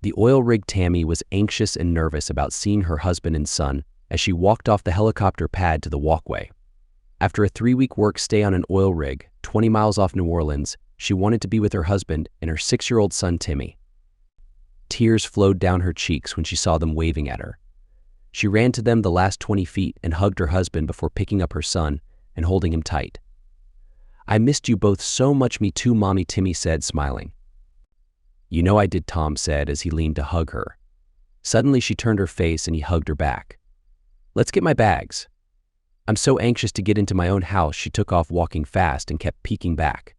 The oil rig Tammy was anxious and nervous about seeing her husband and son as she walked off the helicopter pad to the walkway. After a 3-week work stay on an oil rig, 20 miles off New Orleans, she wanted to be with her husband and her 6-year-old son Timmy. Tears flowed down her cheeks when she saw them waving at her. She ran to them the last 20 feet and hugged her husband before picking up her son and holding him tight. "I missed you both so much, me too, Mommy," Timmy said, smiling. "You know I did," Tom said as he leaned to hug her. Suddenly she turned her face and he hugged her back. "Let's get my bags." "I'm so anxious to get into my own house." She took off walking fast and kept peeking back.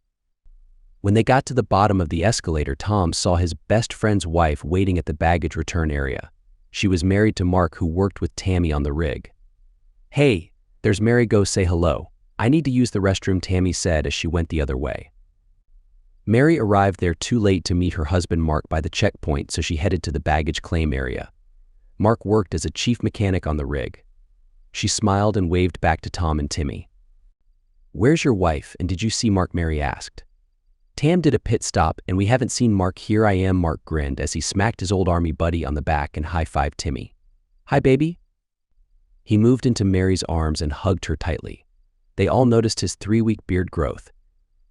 When they got to the bottom of the escalator, Tom saw his best friend's wife waiting at the baggage return area. She was married to Mark, who worked with Tammy on the rig. "Hey, there's Mary, go say hello. I need to use the restroom," Tammy said as she went the other way. Mary arrived there too late to meet her husband Mark by the checkpoint, so she headed to the baggage claim area. Mark worked as a chief mechanic on the rig. She smiled and waved back to Tom and Timmy. "Where's your wife, and did you see Mark?" Mary asked. "Tam did a pit stop, and we haven't seen Mark." "Here I am," Mark grinned as he smacked his old army buddy on the back and high-fived Timmy. "Hi, baby." He moved into Mary's arms and hugged her tightly. They all noticed his 3-week beard growth.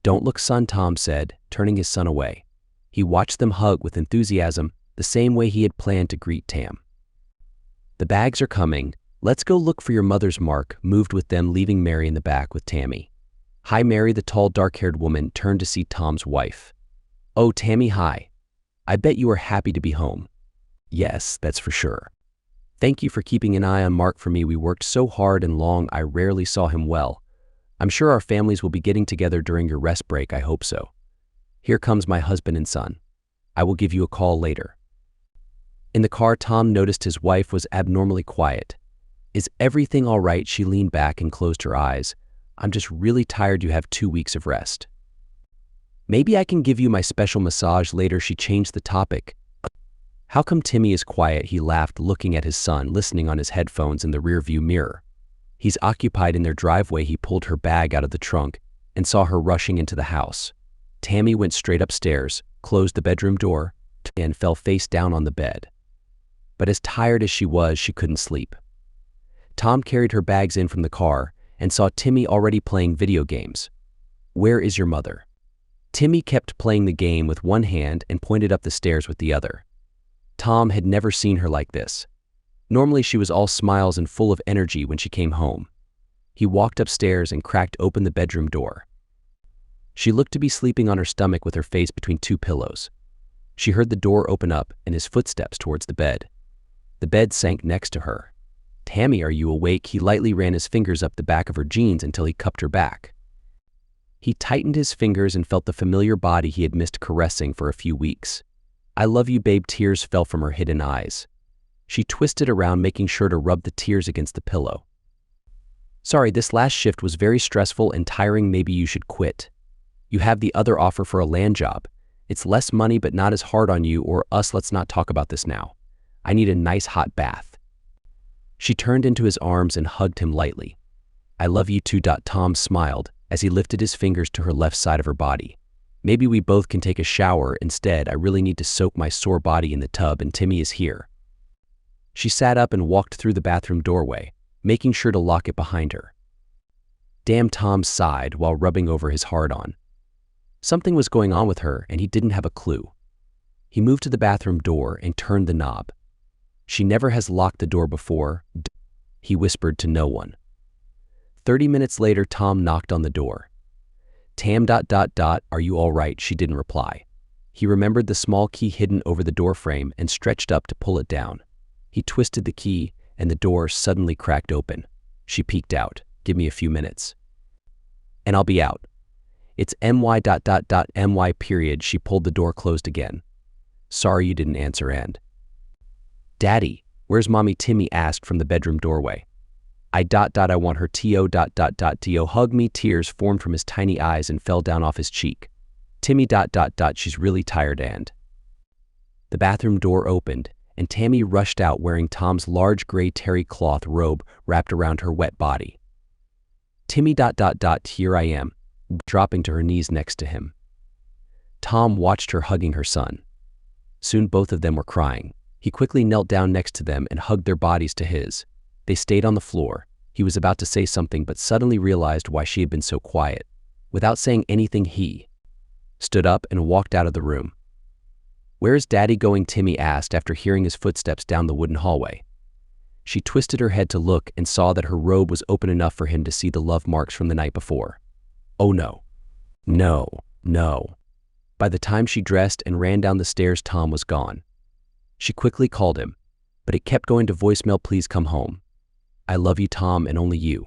"Don't look, son," Tom said, turning his son away. He watched them hug with enthusiasm, the same way he had planned to greet Tam. "The bags are coming. Let's go look for your mother's." Mark moved with them, leaving Mary in the back with Tammy. "Hi, Mary." The tall, dark-haired woman turned to see Tom's wife. "Oh, Tammy, hi. I bet you are happy to be home." "Yes, that's for sure. Thank you for keeping an eye on Mark for me. We worked so hard and long, I rarely saw him well. I'm sure our families will be getting together during your rest break. I hope so. Here comes my husband and son. I will give you a call later." In the car, Tom noticed his wife was abnormally quiet. "Is everything all right?" She leaned back and closed her eyes. "I'm just really tired. You have 2 weeks of rest. Maybe I can give you my special massage later." She changed the topic. "How come Timmy is quiet?" He laughed, looking at his son, listening on his headphones in the rearview mirror. "He's occupied." In their driveway, he pulled her bag out of the trunk and saw her rushing into the house. Tammy went straight upstairs, closed the bedroom door, and fell face down on the bed. But as tired as she was, she couldn't sleep. Tom carried her bags in from the car and saw Timmy already playing video games. "Where is your mother?" Timmy kept playing the game with one hand and pointed up the stairs with the other. Tom had never seen her like this. Normally she was all smiles and full of energy when she came home. He walked upstairs and cracked open the bedroom door. She looked to be sleeping on her stomach with her face between 2 pillows. She heard the door open up and his footsteps towards the bed. The bed sank next to her. "Tammy, are you awake?" He lightly ran his fingers up the back of her jeans until he cupped her back. He tightened his fingers and felt the familiar body he had missed caressing for a few weeks. "I love you, babe." Tears fell from her hidden eyes. She twisted around, making sure to rub the tears against the pillow. "Sorry, this last shift was very stressful and tiring. Maybe you should quit. You have the other offer for a land job. It's less money but not as hard on you or us. Let's not talk about this now. I need a nice hot bath." She turned into his arms and hugged him lightly. "I love you too." Tom smiled as he lifted his fingers to her left side of her body. "Maybe we both can take a shower instead. I really need to soak my sore body in the tub, and Timmy is here." She sat up and walked through the bathroom doorway, making sure to lock it behind her. "Damn," Tom sighed while rubbing over his hard-on. Something was going on with her, and he didn't have a clue. He moved to the bathroom door and turned the knob. "She never has locked the door before," he whispered to no one. 30 minutes later, Tom knocked on the door. "Tam ... Are you all right?" She didn't reply. He remembered the small key hidden over the door frame and stretched up to pull it down. He twisted the key, and the door suddenly cracked open. She peeked out. "Give me a few minutes, and I'll be out. It's my ... period." She pulled the door closed again. "Sorry you didn't answer." "And Daddy, where's Mommy?" Timmy asked from the bedroom doorway. I want her to ... hug me." Tears formed from his tiny eyes and fell down off his cheek. "Timmy ... She's really tired." And the bathroom door opened, and Tammy rushed out wearing Tom's large gray terry cloth robe wrapped around her wet body. "Timmy ... Here I am," dropping to her knees next to him. Tom watched her hugging her son. Soon both of them were crying. He quickly knelt down next to them and hugged their bodies to his. They stayed on the floor. He was about to say something but suddenly realized why she had been so quiet. Without saying anything, he stood up and walked out of the room. "Where's Daddy going?" Timmy asked after hearing his footsteps down the wooden hallway. She twisted her head to look and saw that her robe was open enough for him to see the love marks from the night before. Oh no. No, no. By the time she dressed and ran down the stairs, Tom was gone. She quickly called him, but it kept going to voicemail. "Please come home. I love you, Tom, and only you.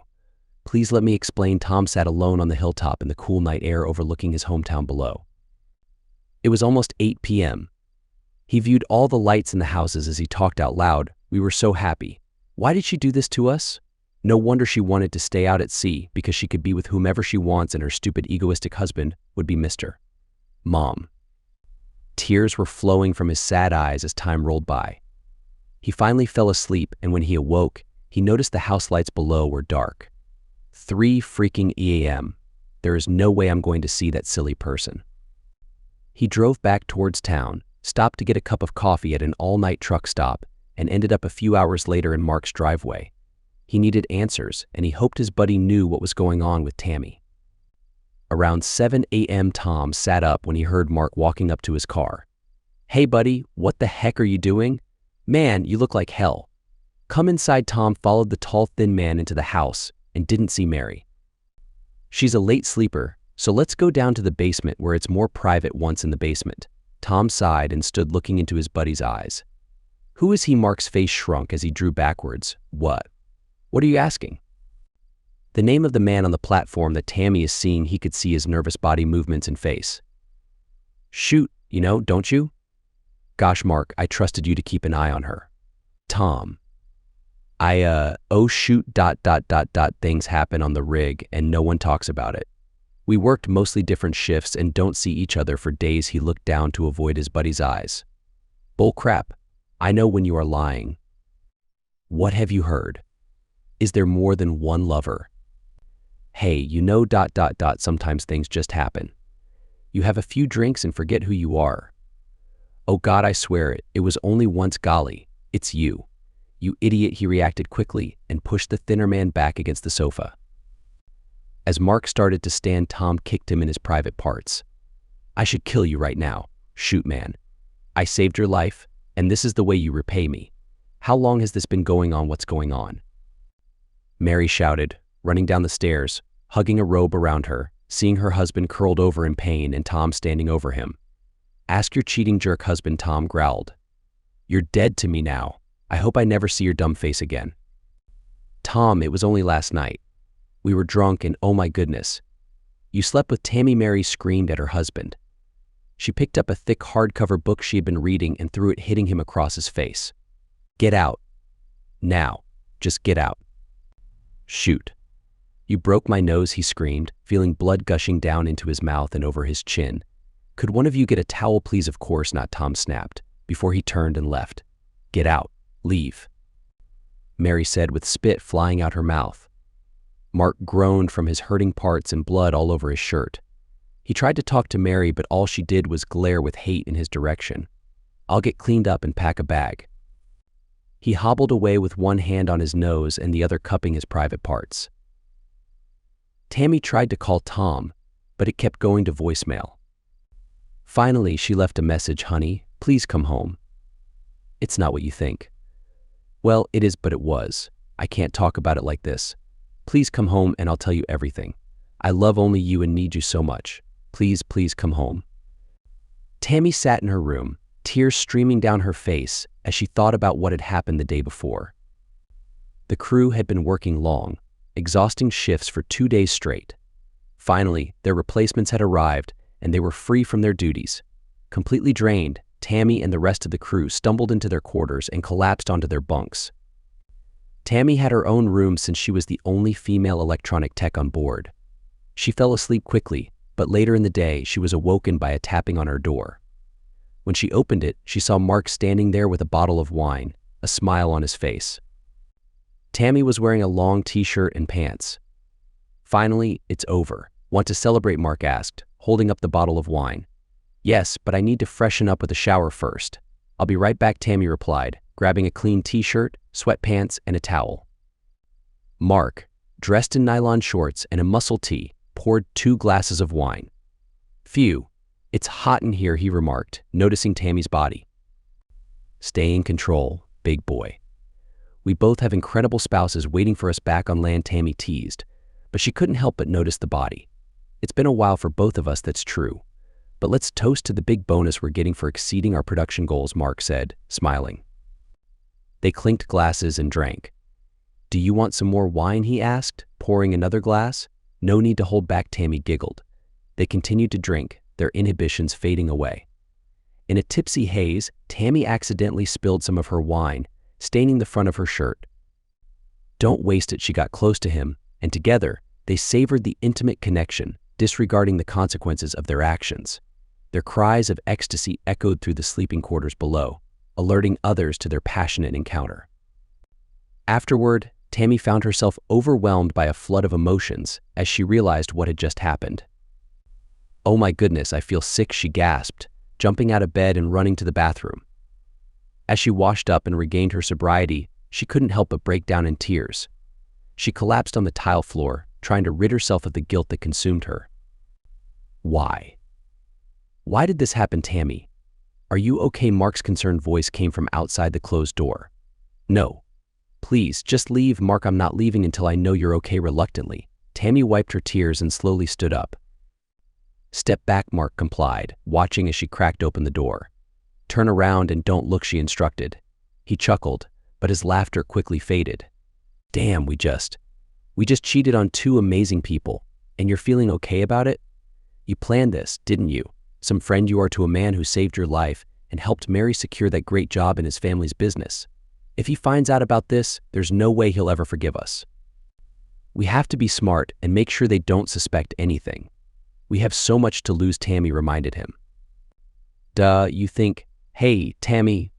Please let me explain." Tom sat alone on the hilltop in the cool night air overlooking his hometown below. It was almost 8 p.m. He viewed all the lights in the houses as he talked out loud. "We were so happy. Why did she do this to us? No wonder she wanted to stay out at sea, because she could be with whomever she wants and her stupid egoistic husband would be Mr. Mom." Tears were flowing from his sad eyes as time rolled by. He finally fell asleep, and when he awoke, he noticed the house lights below were dark. 3 freaking a.m. There is no way I'm going to see that silly person. He drove back towards town, stopped to get a cup of coffee at an all-night truck stop, and ended up a few hours later in Mark's driveway. He needed answers, and he hoped his buddy knew what was going on with Tammy. Around 7 a.m. Tom sat up when he heard Mark walking up to his car. "Hey buddy, what the heck are you doing? Man, you look like hell. Come inside." Tom followed the tall, thin man into the house and didn't see Mary. "She's a late sleeper, so let's go down to the basement where it's more private once in the basement." Tom sighed and stood looking into his buddy's eyes. "Who is he?" Mark's face shrunk as he drew backwards. What are you asking?" The name of the man on the platform that Tammy is seeing. He could see his nervous body movements and face. "Shoot, you know, don't you?" "Gosh, Mark, I trusted you to keep an eye on her." "Tom, oh shoot, ... Things happen on the rig and no one talks about it. We worked mostly different shifts and don't see each other for days." He looked down to avoid his buddy's eyes. "Bull crap. I know when you are lying." "What have you heard? Is there more than one lover?" "Hey, you know ... Sometimes things just happen. You have a few drinks and forget who you are." "Oh God, I swear it was only once." "Golly, it's you. You idiot." He reacted quickly and pushed the thinner man back against the sofa. As Mark started to stand, Tom kicked him in his private parts. "I should kill you right now. Shoot, man. I saved your life, and this is the way you repay me. How long has this been going on? What's going on?" Mary shouted, running down the stairs, hugging a robe around her, seeing her husband curled over in pain and Tom standing over him. "Ask your cheating jerk husband," Tom growled. "You're dead to me now. I hope I never see your dumb face again." "Tom, it was only last night. We were drunk and oh my goodness. You slept with Tammy." Mary screamed at her husband. She picked up a thick hardcover book she had been reading and threw it, hitting him across his face. "Get out. Now. Just get out." "Shoot. You broke my nose," he screamed, feeling blood gushing down into his mouth and over his chin. "Could one of you get a towel, please?" "Of course not," Tom snapped, before he turned and left. "Get out. Leave," Mary said with spit flying out her mouth. Mark groaned from his hurting parts and blood all over his shirt. He tried to talk to Mary, but all she did was glare with hate in his direction. "I'll get cleaned up and pack a bag." He hobbled away with one hand on his nose and the other cupping his private parts. Tammy tried to call Tom, but it kept going to voicemail. Finally, she left a message. "Honey, please come home." "It's not what you think." "Well, it is, but it was. I can't talk about it like this. Please come home and I'll tell you everything. I love only you and need you so much. Please, please come home." Tammy sat in her room, tears streaming down her face as she thought about what had happened the day before. The crew had been working long, exhausting shifts for 2 days straight. Finally, their replacements had arrived and they were free from their duties. Completely drained, Tammy and the rest of the crew stumbled into their quarters and collapsed onto their bunks. Tammy had her own room since she was the only female electronic tech on board. She fell asleep quickly, but later in the day she was awoken by a tapping on her door. When she opened it, she saw Mark standing there with a bottle of wine, a smile on his face. Tammy was wearing a long t-shirt and pants. "Finally, it's over. Want to celebrate?" Mark asked, holding up the bottle of wine. "Yes, but I need to freshen up with a shower first." "I'll be right back," Tammy replied, grabbing a clean t-shirt, sweatpants, and a towel. Mark, dressed in nylon shorts and a muscle tee, poured 2 glasses of wine. "Phew, it's hot in here," he remarked, noticing Tammy's body. "Stay in control, big boy. We both have incredible spouses waiting for us back on land," Tammy teased, but she couldn't help but notice the body. "It's been a while for both of us, that's true. But let's toast to the big bonus we're getting for exceeding our production goals," Mark said, smiling. They clinked glasses and drank. "Do you want some more wine?" he asked, pouring another glass. "No need to hold back," Tammy giggled. They continued to drink, their inhibitions fading away. In a tipsy haze, Tammy accidentally spilled some of her wine, staining the front of her shirt. "Don't waste it," she got close to him, and together, they savored the intimate connection, disregarding the consequences of their actions. Their cries of ecstasy echoed through the sleeping quarters below, alerting others to their passionate encounter. Afterward, Tammy found herself overwhelmed by a flood of emotions as she realized what had just happened. "Oh my goodness, I feel sick," she gasped, jumping out of bed and running to the bathroom. As she washed up and regained her sobriety, she couldn't help but break down in tears. She collapsed on the tile floor, trying to rid herself of the guilt that consumed her. "Why? Why did this happen, Tammy? Are you okay?" Mark's concerned voice came from outside the closed door. "No. Please, just leave." "Mark, I'm not leaving until I know you're okay." Reluctantly, Tammy wiped her tears and slowly stood up. "Step back," Mark complied, watching as she cracked open the door. "Turn around and don't look," she instructed. He chuckled, but his laughter quickly faded. "Damn, we just cheated on 2 amazing people, and you're feeling okay about it? You planned this, didn't you? Some friend you are to a man who saved your life and helped Mary secure that great job in his family's business. If he finds out about this, there's no way he'll ever forgive us. We have to be smart and make sure they don't suspect anything. We have so much to lose," Tammy reminded him. "Duh, you think, hey, Tammy,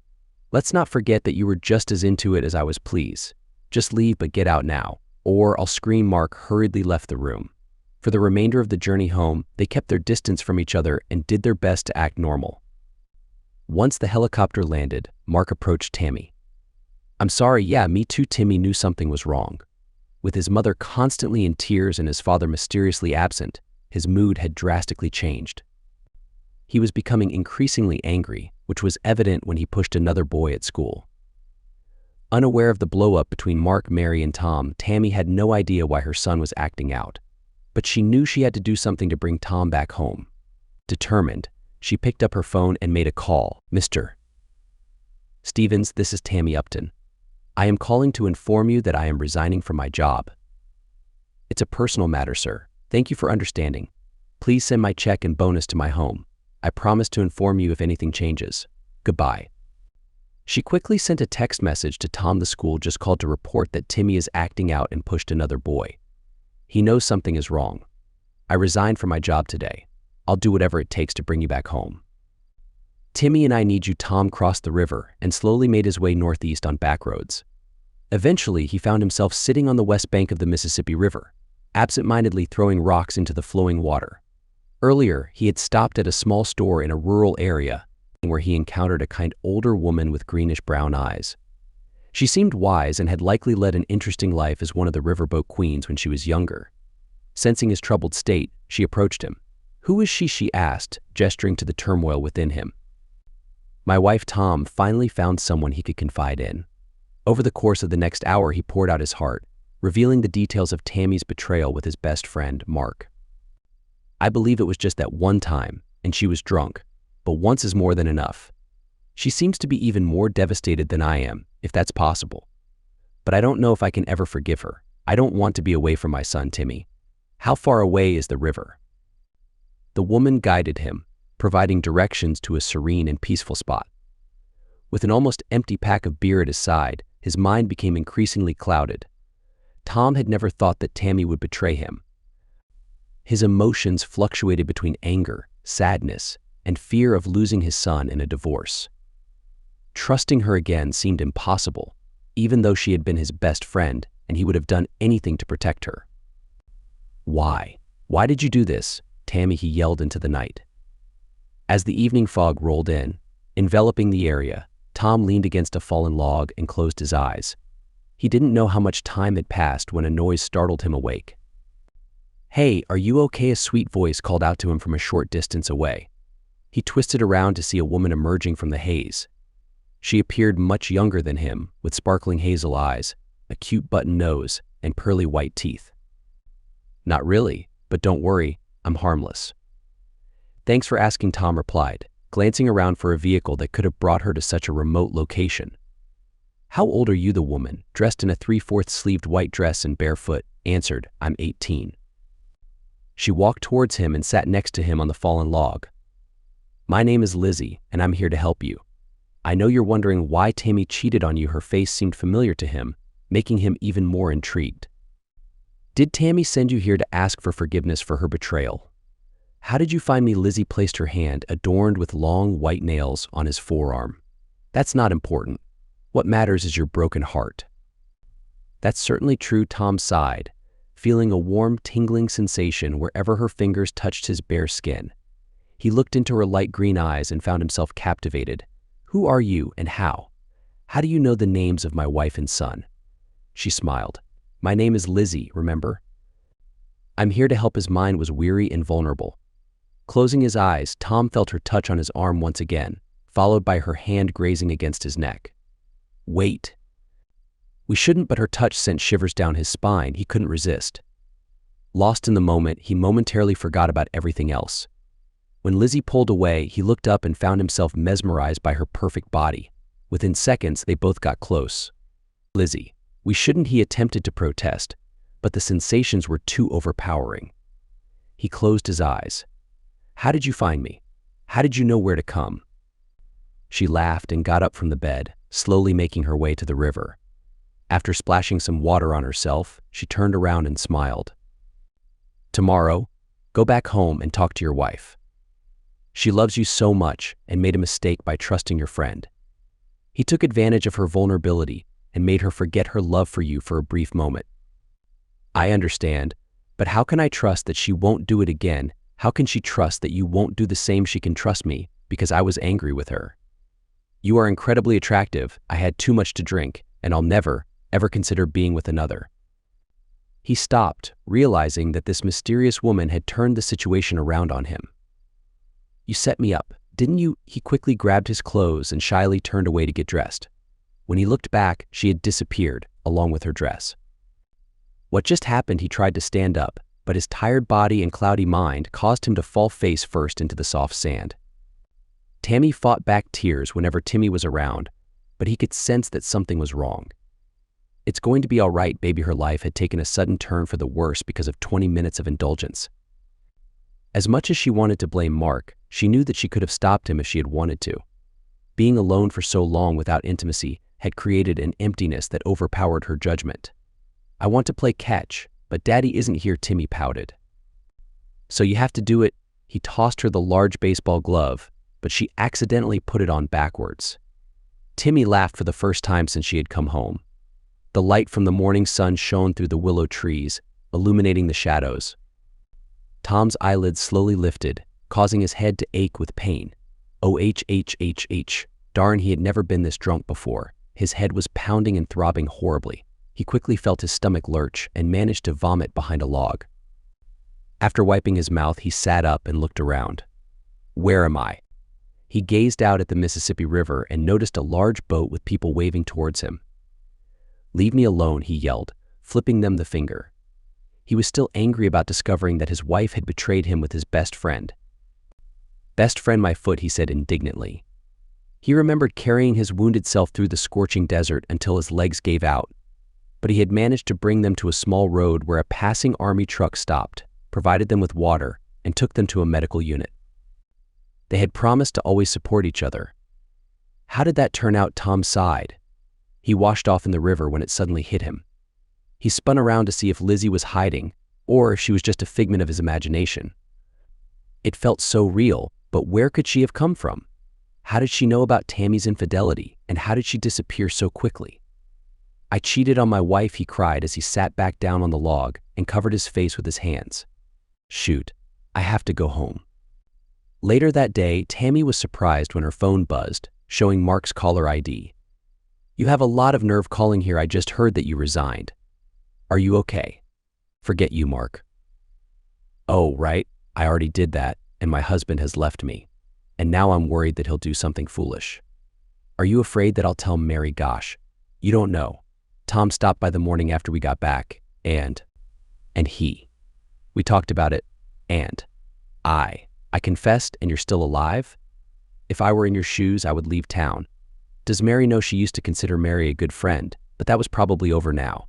let's not forget that you were just as into it as I was. Please, just leave, but get out now, or I'll scream." Mark hurriedly left the room. For the remainder of the journey home, they kept their distance from each other and did their best to act normal. Once the helicopter landed, Mark approached Tammy. "I'm sorry, yeah, me too." Timmy knew something was wrong. With his mother constantly in tears and his father mysteriously absent, his mood had drastically changed. He was becoming increasingly angry, which was evident when he pushed another boy at school. Unaware of the blow-up between Mark, Mary, and Tom, Tammy had no idea why her son was acting out. But she knew she had to do something to bring Tom back home. Determined, she picked up her phone and made a call. "Mr. Stevens, this is Tammy Upton. I am calling to inform you that I am resigning from my job." "It's a personal matter, sir. Thank you for understanding. Please send my check and bonus to my home. I promise to inform you if anything changes. Goodbye." She quickly sent a text message to Tom. "The school just called to report that Timmy is acting out and pushed another boy. He knows something is wrong. I resigned from my job today. I'll do whatever it takes to bring you back home. Timmy and I need you." Tom crossed the river and slowly made his way northeast on back roads. Eventually, he found himself sitting on the west bank of the Mississippi River, absent-mindedly throwing rocks into the flowing water. Earlier, he had stopped at a small store in a rural area where he encountered a kind older woman with greenish-brown eyes. She seemed wise and had likely led an interesting life as one of the riverboat queens when she was younger. Sensing his troubled state, she approached him. "Who is she?" she asked, gesturing to the turmoil within him. "My wife." Tom finally found someone he could confide in. Over the course of the next hour, he poured out his heart, revealing the details of Tammy's betrayal with his best friend, Mark. "I believe it was just that one time, and she was drunk, but once is more than enough. She seems to be even more devastated than I am, if that's possible. But I don't know if I can ever forgive her. I don't want to be away from my son, Timmy. How far away is the river?" The woman guided him, providing directions to a serene and peaceful spot. With an almost empty pack of beer at his side, his mind became increasingly clouded. Tom had never thought that Tammy would betray him. His emotions fluctuated between anger, sadness, and fear of losing his son in a divorce. Trusting her again seemed impossible, even though she had been his best friend and he would have done anything to protect her. "Why? Why did you do this?" Tammy, he yelled into the night. As the evening fog rolled in, Enveloping the area, Tom leaned against a fallen log and closed his eyes. He didn't know how much time had passed when a noise startled him awake. "Hey, are you okay?" A sweet voice called out to him from a short distance away. He twisted around to see a woman emerging from the haze. She appeared much younger than him, with sparkling hazel eyes, a cute button nose, and pearly white teeth. "Not really, but don't worry, I'm harmless." "Thanks for asking," Tom replied, glancing around for a vehicle that could have brought her to such a remote location. "How old are you?" The woman, dressed in a 3/4 sleeved white dress and barefoot, answered, "I'm 18. She walked towards him and sat next to him on the fallen log. "My name is Lizzie, and I'm here to help you. I know you're wondering why Tammy cheated on you." Her face seemed familiar to him, making him even more intrigued. "Did Tammy send you here to ask for forgiveness for her betrayal?" "How did you find me?" Lizzie placed her hand, adorned with long white nails, on his forearm. "That's not important. What matters is your broken heart." "That's certainly true," Tom sighed, feeling a warm, tingling sensation wherever her fingers touched his bare skin. He looked into her light green eyes and found himself captivated. "Who are you and how? How do you know the names of my wife and son?" She smiled. "My name is Lizzie, remember? I'm here to help." His mind was weary and vulnerable. Closing his eyes, Tom felt her touch on his arm once again, followed by her hand grazing against his neck. "Wait." "We shouldn't," but her touch sent shivers down his spine. He couldn't resist. Lost in the moment, he momentarily forgot about everything else. When Lizzie pulled away, he looked up and found himself mesmerized by her perfect body. Within seconds, they both got close. "Lizzie, we shouldn't," he attempted to protest, but the sensations were too overpowering. He closed his eyes. "How did you find me? How did you know where to come?" She laughed and got up from the bed, slowly making her way to the river. After splashing some water on herself, she turned around and smiled. "Tomorrow, go back home and talk to your wife. She loves you so much and made a mistake by trusting your friend." He took advantage of her vulnerability and made her forget her love for you for a brief moment. "I understand, but how can I trust that she won't do it again? How can she trust that you won't do the same?" "She can trust me because I was angry with her. You are incredibly attractive. I had too much to drink, and I'll never, ever consider being with another." He stopped, realizing that this mysterious woman had turned the situation around on him. "You set me up, didn't you?" He quickly grabbed his clothes and shyly turned away to get dressed. When he looked back, she had disappeared, along with her dress. What just happened? He tried to stand up, but his tired body and cloudy mind caused him to fall face first into the soft sand. Tammy fought back tears whenever Timmy was around, but he could sense that something was wrong. "It's going to be all right, baby." Her life had taken a sudden turn for the worse because of 20 minutes of indulgence. As much as she wanted to blame Mark, she knew that she could have stopped him if she had wanted to. Being alone for so long without intimacy had created an emptiness that overpowered her judgment. "I want to play catch, but Daddy isn't here," Timmy pouted. "So you have to do it." He tossed her the large baseball glove, but she accidentally put it on backwards. Timmy laughed for the first time since she had come home. The light from the morning sun shone through the willow trees, illuminating the shadows. Tom's eyelids slowly lifted, causing his head to ache with pain. Darn, he had never been this drunk before. His head was pounding and throbbing horribly. He quickly felt his stomach lurch and managed to vomit behind a log. After wiping his mouth, he sat up and looked around. "Where am I?" He gazed out at the Mississippi River and noticed a large boat with people waving towards him. "Leave me alone," he yelled, flipping them the finger. He was still angry about discovering that his wife had betrayed him with his best friend. "Best friend, my foot," he said indignantly. He remembered carrying his wounded self through the scorching desert until his legs gave out, but he had managed to bring them to a small road where a passing army truck stopped, provided them with water, and took them to a medical unit. They had promised to always support each other. How did that turn out? Tom sighed. He washed off in the river when it suddenly hit him. He spun around to see if Lizzie was hiding, or if she was just a figment of his imagination. It felt so real, but where could she have come from? How did she know about Tammy's infidelity, and how did she disappear so quickly? "I cheated on my wife," he cried as he sat back down on the log and covered his face with his hands. "Shoot, I have to go home." Later that day, Tammy was surprised when her phone buzzed, showing Mark's caller ID. "You have a lot of nerve calling here. I just heard that you resigned. Are you okay?" "Forget you, Mark." "Oh, right. I already did that, and my husband has left me. And now I'm worried that he'll do something foolish." "Are you afraid that I'll tell Mary?" "Gosh, you don't know. Tom stopped by the morning after we got back, and we talked about it, and I confessed, and you're still alive? If I were in your shoes, I would leave town. Does Mary know she used to consider Mary a good friend, but that was probably over now.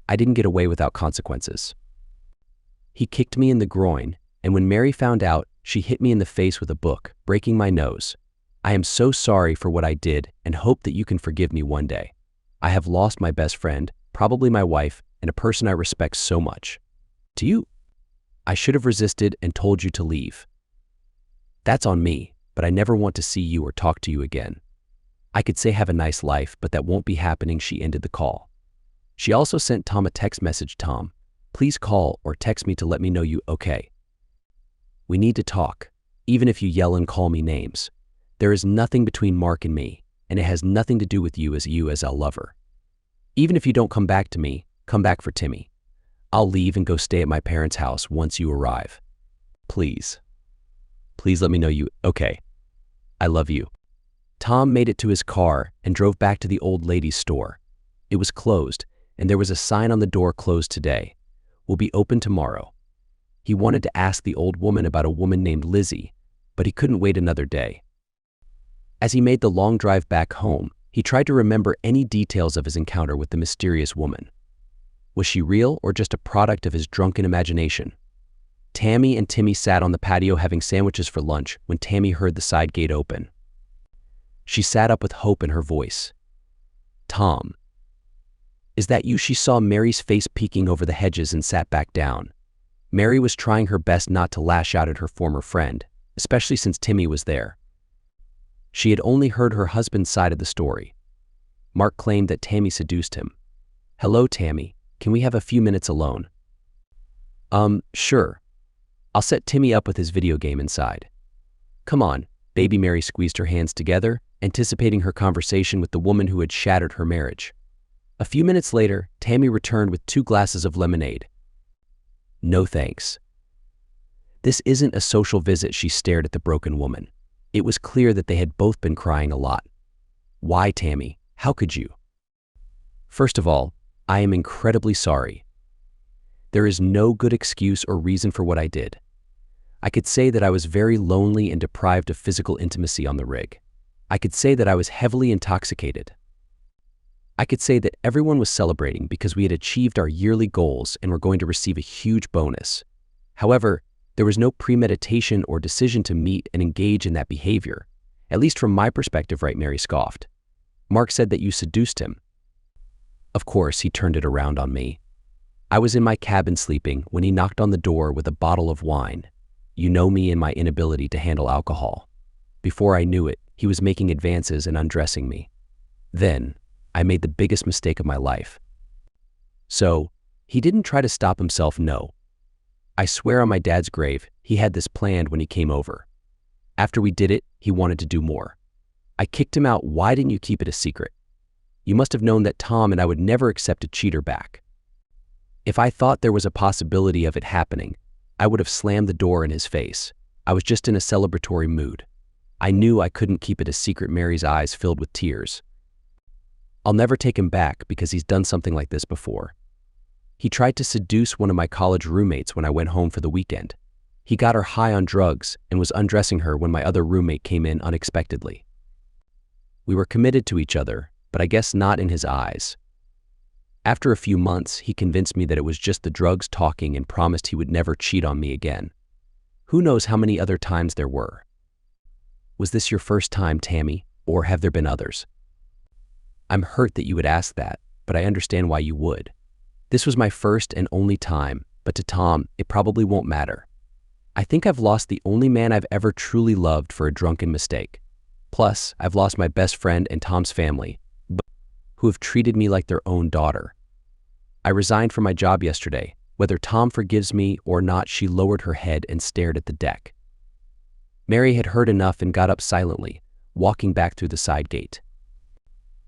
I didn't get away without consequences." He kicked me in the groin, and when Mary found out, she hit me in the face with a book, breaking my nose. "I am so sorry for what I did and hope that you can forgive me one day. I have lost my best friend, probably my wife, and a person I respect so much. To you, I should have resisted and told you to leave. That's on me, but I never want to see you or talk to you again. I could say have a nice life, but that won't be happening." She ended the call. She also sent Tom a text message. "Tom, please call or text me to let me know you okay. We need to talk, even if you yell and call me names. There is nothing between Mark and me, and it has nothing to do with you as I'll love her. Even if you don't come back to me, come back for Timmy. I'll leave and go stay at my parents' house once you arrive. Please let me know you okay. I love you." Tom made it to his car and drove back to the old lady's store. It was closed, and there was a sign on the door, "Closed today. Will be open tomorrow." He wanted to ask the old woman about a woman named Lizzie, but he couldn't wait another day. As he made the long drive back home, he tried to remember any details of his encounter with the mysterious woman. Was she real or just a product of his drunken imagination? Tammy and Timmy sat on the patio having sandwiches for lunch when Tammy heard the side gate open. She sat up with hope in her voice. "Tom, is that you?" She saw Mary's face peeking over the hedges and sat back down. Mary was trying her best not to lash out at her former friend, especially since Timmy was there. She had only heard her husband's side of the story. Mark claimed that Tammy seduced him. "Hello, Tammy. Can we have a few minutes alone?" Sure. I'll set Timmy up with his video game inside." "Come on, baby." Mary squeezed her hands together, anticipating her conversation with the woman who had shattered her marriage. A few minutes later, Tammy returned with 2 glasses of lemonade. "No thanks. This isn't a social visit." She stared at the broken woman. It was clear that they had both been crying a lot. "Why, Tammy? How could you?" "First of all, I am incredibly sorry. There is no good excuse or reason for what I did. I could say that I was very lonely and deprived of physical intimacy on the rig. I could say that I was heavily intoxicated. I could say that everyone was celebrating because we had achieved our yearly goals and were going to receive a huge bonus. However, there was no premeditation or decision to meet and engage in that behavior, at least from my perspective, right?" Mary scoffed. "Mark said that you seduced him." "Of course," he turned it around on me. "I was in my cabin sleeping when he knocked on the door with a bottle of wine. You know me and my inability to handle alcohol. Before I knew it, he was making advances and undressing me. Then, I made the biggest mistake of my life." "So, he didn't try to stop himself?" "No. I swear on my dad's grave, he had this planned when he came over. After we did it, he wanted to do more. I kicked him out." "Why didn't you keep it a secret? You must have known that Tom and I would never accept a cheater back." "If I thought there was a possibility of it happening, I would have slammed the door in his face. I was just in a celebratory mood. I knew I couldn't keep it a secret." Mary's eyes filled with tears. "I'll never take him back because he's done something like this before. He tried to seduce one of my college roommates when I went home for the weekend. He got her high on drugs and was undressing her when my other roommate came in unexpectedly. We were committed to each other, but I guess not in his eyes. After a few months, he convinced me that it was just the drugs talking and promised he would never cheat on me again. Who knows how many other times there were." "Was this your first time, Tammy, or have there been others?" "I'm hurt that you would ask that, but I understand why you would. This was my first and only time, but to Tom, it probably won't matter. I think I've lost the only man I've ever truly loved for a drunken mistake. Plus, I've lost my best friend and Tom's family, who have treated me like their own daughter. I resigned from my job yesterday. Whether Tom forgives me or not." She lowered her head and stared at the deck. Mary had heard enough and got up silently, walking back through the side gate.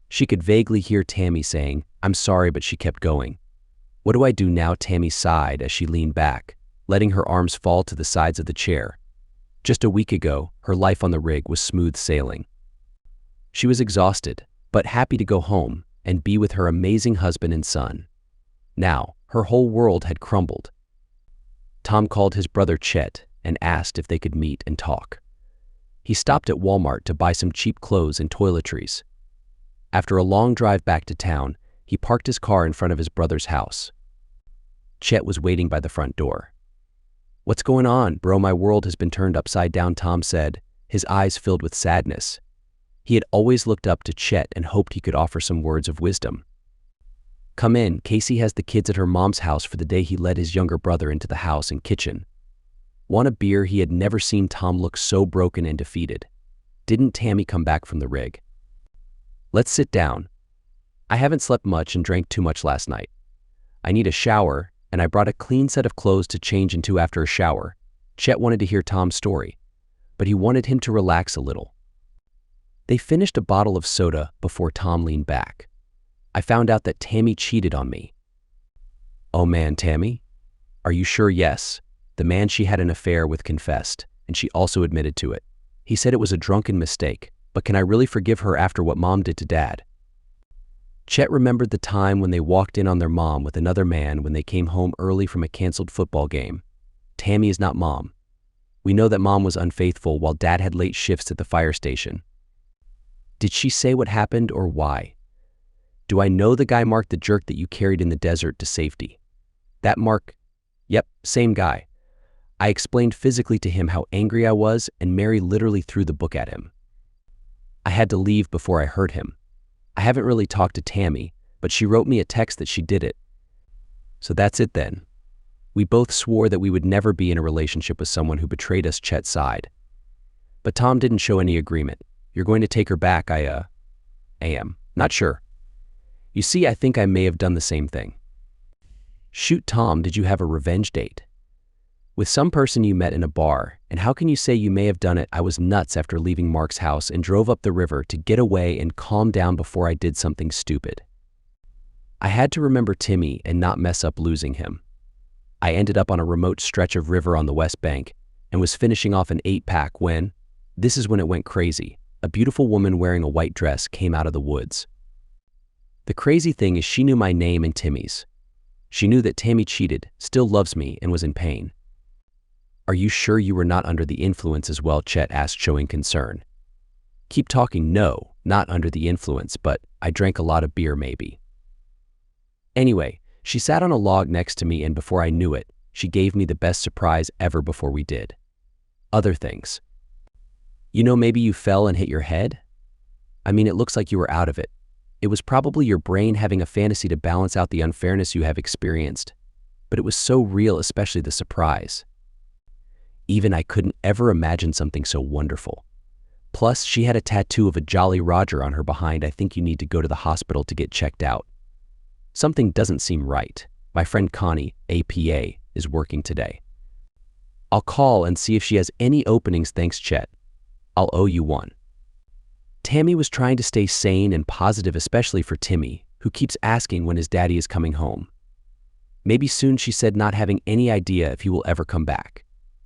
She could vaguely hear Tammy saying, "I'm sorry," but she kept going. "What do I do now?" Tammy sighed as she leaned back, letting her arms fall to the sides of the chair. Just a week ago, her life on the rig was smooth sailing. She was exhausted, but happy to go home and be with her amazing husband and son. Now, her whole world had crumbled. Tom called his brother Chet and asked if they could meet and talk. He stopped at Walmart to buy some cheap clothes and toiletries. After a long drive back to town, he parked his car in front of his brother's house. Chet was waiting by the front door. "What's going on, bro? My world has been turned upside down," Tom said, his eyes filled with sadness. He had always looked up to Chet and hoped he could offer some words of wisdom. "Come in. Casey has the kids at her mom's house for the day." He led his younger brother into the house and kitchen. Want a beer? He had never seen Tom look so broken and defeated. Didn't Tammy come back from the rig? "Let's sit down. I haven't slept much and drank too much last night. I need a shower, and I brought a clean set of clothes to change into after a shower." Chet wanted to hear Tom's story, but he wanted him to relax a little. They finished a bottle of soda before Tom leaned back. "I found out that Tammy cheated on me." "Oh man, Tammy? Are you sure?" "Yes. The man she had an affair with confessed, and she also admitted to it. He said it was a drunken mistake, but can I really forgive her after what Mom did to Dad?" Chet remembered the time when they walked in on their mom with another man when they came home early from a canceled football game. "Tammy is not Mom. We know that Mom was unfaithful while Dad had late shifts at the fire station." "Did she say what happened or why?" "Do I know the guy Mark, the jerk that you carried in the desert to safety?" "That Mark?" "Yep, same guy. I explained physically to him how angry I was, and Mary literally threw the book at him. I had to leave before I hurt him. I haven't really talked to Tammy, but she wrote me a text that she did it." "So that's it then. We both swore that we would never be in a relationship with someone who betrayed us," Chet sighed. But Tom didn't show any agreement. "You're going to take her back?" I am. Not sure. You see, I think I may have done the same thing." "Shoot, Tom, did you have a revenge date?" "With some person you met in a bar, and how can you say you may have done it?" "I was nuts after leaving Mark's house and drove up the river to get away and calm down before I did something stupid. I had to remember Timmy and not mess up losing him. I ended up on a remote stretch of river on the West Bank and was finishing off an 8-pack when, this is when it went crazy, a beautiful woman wearing a white dress came out of the woods. The crazy thing is she knew my name and Timmy's. She knew that Tammy cheated, still loves me, and was in pain." "Are you sure you were not under the influence as well?" Chet asked, showing concern. "Keep talking." "No, not under the influence, but I drank a lot of beer maybe. Anyway, she sat on a log next to me, and before I knew it, she gave me the best surprise ever before we did. Other things. You know, maybe you fell and hit your head? I mean, it looks like you were out of it. It was probably your brain having a fantasy to balance out the unfairness you have experienced. But it was so real, especially the surprise. Even I couldn't ever imagine something so wonderful. Plus, she had a tattoo of a Jolly Roger on her behind. I think you need to go to the hospital to get checked out. Something doesn't seem right. My friend Connie, APA, is working today. I'll call and see if she has any openings. Thanks, Chet. I'll owe you one." Tammy was trying to stay sane and positive, especially for Timmy, who keeps asking when his daddy is coming home. "Maybe soon," she said, not having any idea if he will ever come back.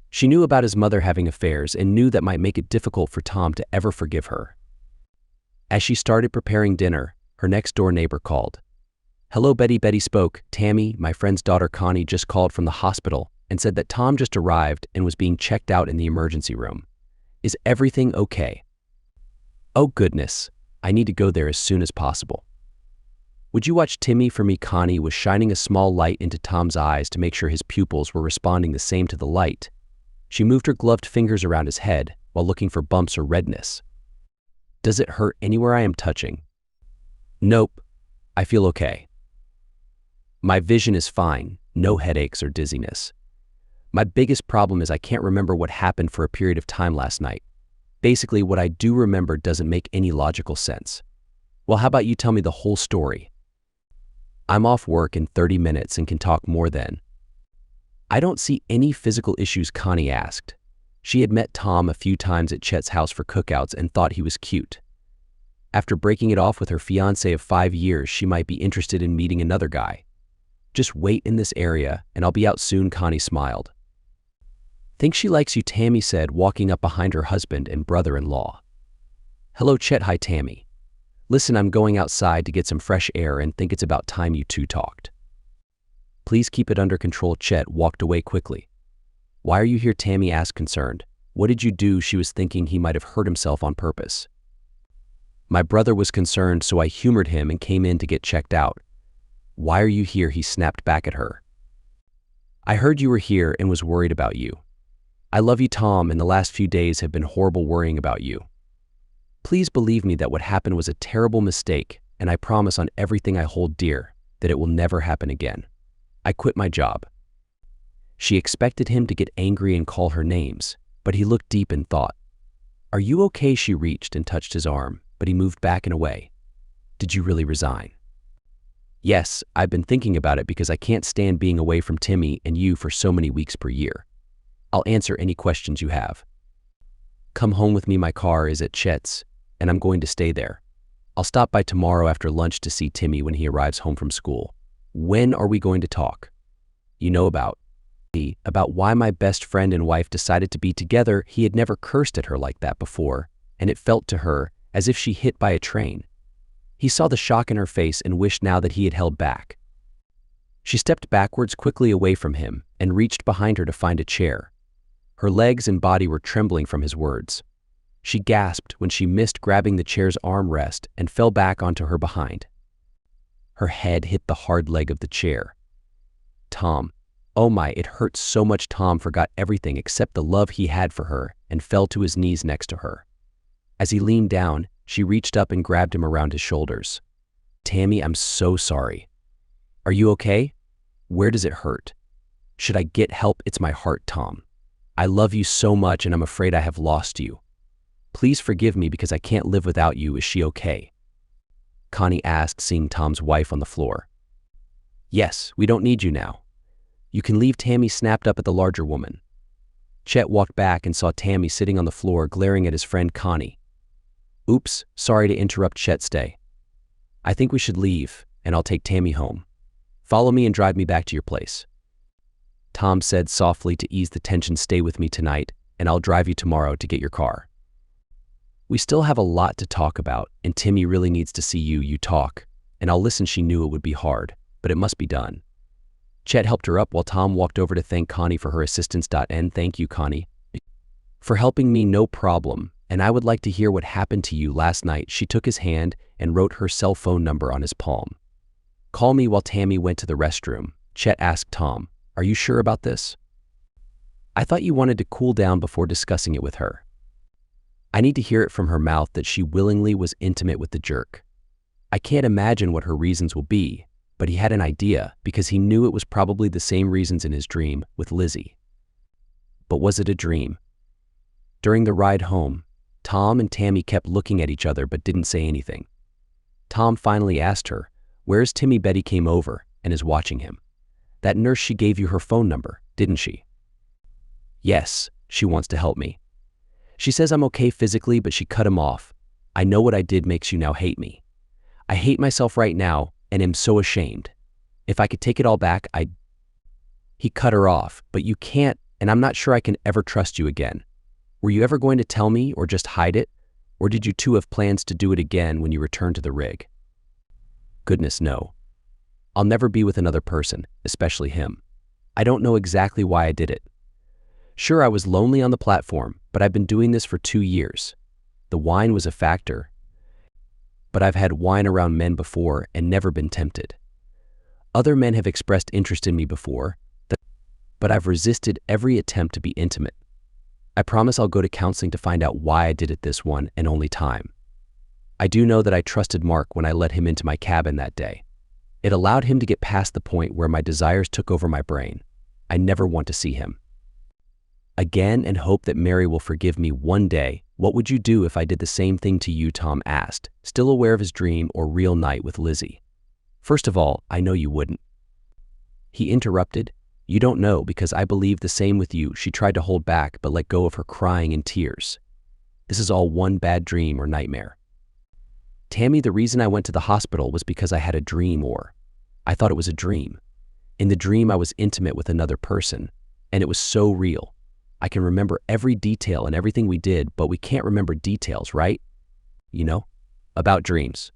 She knew about his mother having affairs and knew that might make it difficult for Tom to ever forgive her. As she started preparing dinner, her next-door neighbor called. "Hello, Betty." Betty spoke. "Tammy, my friend's daughter Connie just called from the hospital and said that Tom just arrived and was being checked out in the emergency room. Is everything okay?" "Oh goodness, I need to go there as soon as possible." "Would you watch Timmy for me?" Connie was shining a small light into Tom's eyes to make sure his pupils were responding the same to the light. She moved her gloved fingers around his head while looking for bumps or redness. "Does it hurt anywhere I am touching?" "Nope, I feel okay. My vision is fine, no headaches or dizziness. My biggest problem is I can't remember what happened for a period of time last night. Basically, what I do remember doesn't make any logical sense." "Well, how about you tell me the whole story?" "I'm off work in 30 minutes and can talk more then." "I don't see any physical issues," Connie asked. She had met Tom a few times at Chet's house for cookouts and thought he was cute. After breaking it off with her fiancé of 5 years, she might be interested in meeting another guy. Just wait in this area, and I'll be out soon, Connie smiled. Think she likes you, Tammy said, walking up behind her husband and brother-in-law. Hello, Chet. Hi, Tammy. Listen, I'm going outside to get some fresh air and think it's about time you two talked. Please keep it under control. Chet walked away quickly. Why are you here? Tammy asked, concerned. What did you do? She was thinking he might have hurt himself on purpose. My brother was concerned, so I humored him and came in to get checked out. Why are you here? He snapped back at her. I heard you were here and was worried about you. I love you, Tom, and the last few days have been horrible worrying about you. Please believe me that what happened was a terrible mistake, and I promise on everything I hold dear that it will never happen again. I quit my job. She expected him to get angry and call her names, but he looked deep in thought. Are you okay? She reached and touched his arm, but he moved back and away. Did you really resign? Yes, I've been thinking about it because I can't stand being away from Timmy and you for so many weeks per year. I'll answer any questions you have. Come home with me. My car is at Chet's, and I'm going to stay there. I'll stop by tomorrow after lunch to see Timmy when he arrives home from school. When are we going to talk? You know about why my best friend and wife decided to be together. He had never cursed at her like that before, and it felt to her as if she hit by a train. He saw the shock in her face and wished now that he had held back. She stepped backwards quickly away from him and reached behind her to find a chair. Her legs and body were trembling from his words. She gasped when she missed grabbing the chair's armrest and fell back onto her behind. Her head hit the hard leg of the chair. Tom. Oh my, it hurt so much. Tom forgot everything except the love he had for her and fell to his knees next to her. As he leaned down, she reached up and grabbed him around his shoulders. Tammy, I'm so sorry. Are you okay? Where does it hurt? Should I get help? It's my heart, Tom. I love you so much and I'm afraid I have lost you. Please forgive me because I can't live without you. Is she okay? Connie asked, seeing Tom's wife on the floor. Yes, we don't need you now. You can leave. Tammy snapped up at the larger woman. Chet walked back and saw Tammy sitting on the floor glaring at his friend Connie. Oops, sorry to interrupt. Chet, stay. I think we should leave, and I'll take Tammy home. Follow me and drive me back to your place. Tom said softly to ease the tension. Stay with me tonight, and I'll drive you tomorrow to get your car. We still have a lot to talk about, and Timmy really needs to see you talk, and I'll listen. She knew it would be hard, but it must be done. Chet helped her up while Tom walked over to thank Connie for her assistance. And thank you, Connie, for helping me. No problem, and I would like to hear what happened to you last night. She took his hand and wrote her cell phone number on his palm. Call me. While Tammy went to the restroom, Chet asked Tom, are you sure about this? I thought you wanted to cool down before discussing it with her. I need to hear it from her mouth that she willingly was intimate with the jerk. I can't imagine what her reasons will be, but he had an idea because he knew it was probably the same reasons in his dream with Lizzie. But was it a dream? During the ride home, Tom and Tammy kept looking at each other but didn't say anything. Tom finally asked her, where's Timmy? Betty came over and is watching him. That nurse, she gave you her phone number, didn't she? Yes, she wants to help me. She says I'm okay physically, but she cut him off. I know what I did makes you now hate me. I hate myself right now and am so ashamed. If I could take it all back, I'd... He cut her off, but you can't, and I'm not sure I can ever trust you again. Were you ever going to tell me or just hide it? Or did you two have plans to do it again when you return to the rig? Goodness, no. I'll never be with another person, especially him. I don't know exactly why I did it. Sure, I was lonely on the platform, but I've been doing this for 2 years. The wine was a factor, but I've had wine around men before and never been tempted. Other men have expressed interest in me before, but I've resisted every attempt to be intimate. I promise I'll go to counseling to find out why I did it this one and only time. I do know that I trusted Mark when I let him into my cabin that day. It allowed him to get past the point where my desires took over my brain. I never want to see him again and hope that Mary will forgive me one day. What would you do if I did the same thing to you? Tom asked, still aware of his dream or real night with Lizzie. First of all, I know you wouldn't. He interrupted, You don't know because I believe the same with you. She tried to hold back but let go of her crying and tears. This is all one bad dream or nightmare. Tammy, the reason I went to the hospital was because I had a dream, or I thought it was a dream. In the dream I was intimate with another person, and it was so real. I can remember every detail and everything we did, but we can't remember details, right? You know? About dreams.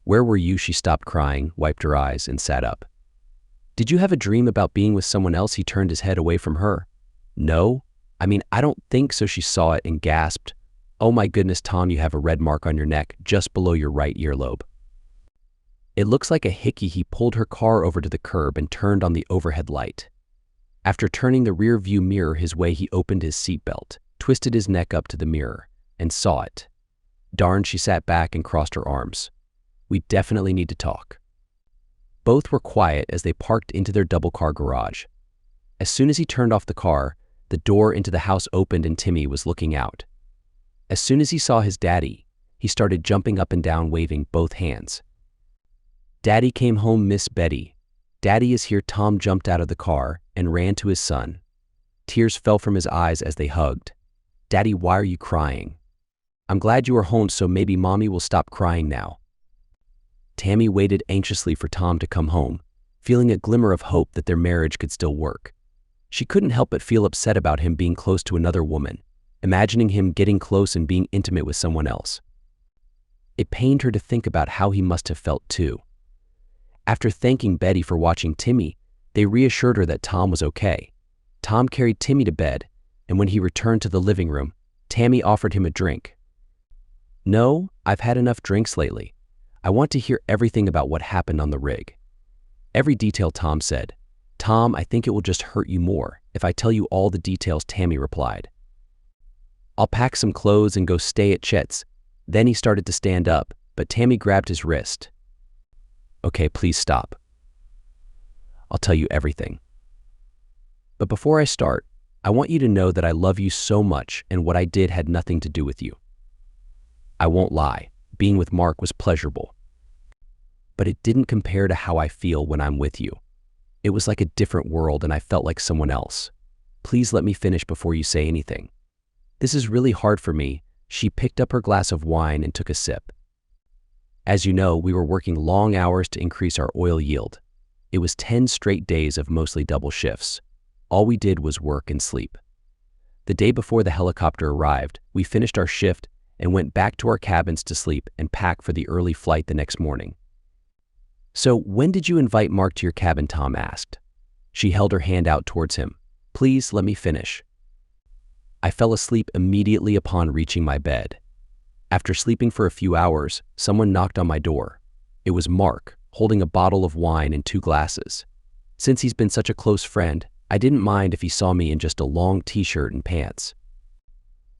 Where were you? She stopped crying, wiped her eyes, and sat up. Did you have a dream about being with someone else? He turned his head away from her. No. I don't think so. She saw it and gasped. Oh my goodness, Tom, you have a red mark on your neck just below your right earlobe. It looks like a hickey. He pulled her car over to the curb and turned on the overhead light. After turning the rear view mirror his way, he opened his seatbelt, twisted his neck up to the mirror, and saw it. Darn, she sat back and crossed her arms. We definitely need to talk. Both were quiet as they parked into their double-car garage. As soon as he turned off the car, the door into the house opened and Timmy was looking out. As soon as he saw his daddy, he started jumping up and down, waving both hands. Daddy came home, Miss Betty. Daddy is here. Tom jumped out of the car and ran to his son. Tears fell from his eyes as they hugged. Daddy, why are you crying? I'm glad you are home, so maybe Mommy will stop crying now. Tammy waited anxiously for Tom to come home, feeling a glimmer of hope that their marriage could still work. She couldn't help but feel upset about him being close to another woman, imagining him getting close and being intimate with someone else. It pained her to think about how he must have felt too. After thanking Betty for watching Timmy, they reassured her that Tom was okay. Tom carried Timmy to bed, and when he returned to the living room, Tammy offered him a drink. No, I've had enough drinks lately. I want to hear everything about what happened on the rig. Every detail, Tom said. Tom, I think it will just hurt you more if I tell you all the details, Tammy replied. I'll pack some clothes and go stay at Chet's. Then he started to stand up, but Tammy grabbed his wrist. Okay, please stop. I'll tell you everything. But before I start, I want you to know that I love you so much and what I did had nothing to do with you. I won't lie, being with Mark was pleasurable. But it didn't compare to how I feel when I'm with you. It was like a different world and I felt like someone else. Please let me finish before you say anything. This is really hard for me. She picked up her glass of wine and took a sip. As you know, we were working long hours to increase our oil yield. It was 10 straight days of mostly double shifts. All we did was work and sleep. The day before the helicopter arrived, we finished our shift and went back to our cabins to sleep and pack for the early flight the next morning. So, when did you invite Mark to your cabin? Tom asked. She held her hand out towards him. Please let me finish. I fell asleep immediately upon reaching my bed. After sleeping for a few hours, someone knocked on my door. It was Mark, holding a bottle of wine and 2 glasses. Since he's been such a close friend, I didn't mind if he saw me in just a long t-shirt and pants.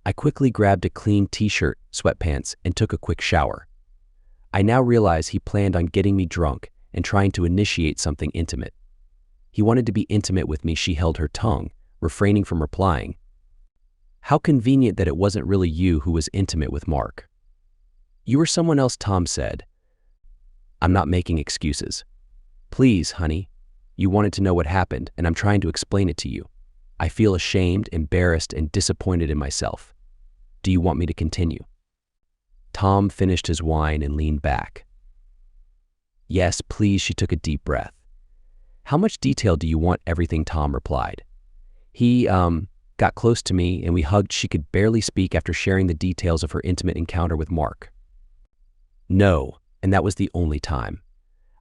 I quickly grabbed a clean t-shirt, sweatpants, and took a quick shower. I now realize he planned on getting me drunk and trying to initiate something intimate. He wanted to be intimate with me. She held her tongue, refraining from replying. How convenient that it wasn't really you who was intimate with Mark. You were someone else, Tom said. I'm not making excuses. Please, honey. You wanted to know what happened, and I'm trying to explain it to you. I feel ashamed, embarrassed, and disappointed in myself. Do you want me to continue? Tom finished his wine and leaned back. Yes, please. She took a deep breath. How much detail do you want? Everything, Tom replied. He, got close to me and we hugged. She could barely speak after sharing the details of her intimate encounter with Mark. No, and that was the only time.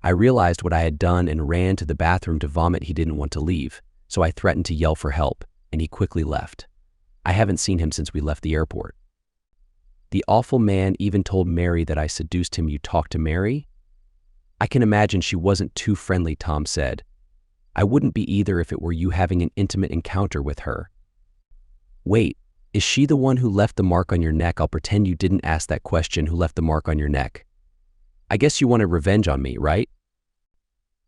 I realized what I had done and ran to the bathroom to vomit. He didn't want to leave, so I threatened to yell for help, and he quickly left. I haven't seen him since we left the airport. The awful man even told Mary that I seduced him. You talked to Mary? I can imagine she wasn't too friendly, Tom said. I wouldn't be either if it were you having an intimate encounter with her. Wait, is she the one who left the mark on your neck? I'll pretend you didn't ask that question. Who left the mark on your neck? I guess you wanted revenge on me, right?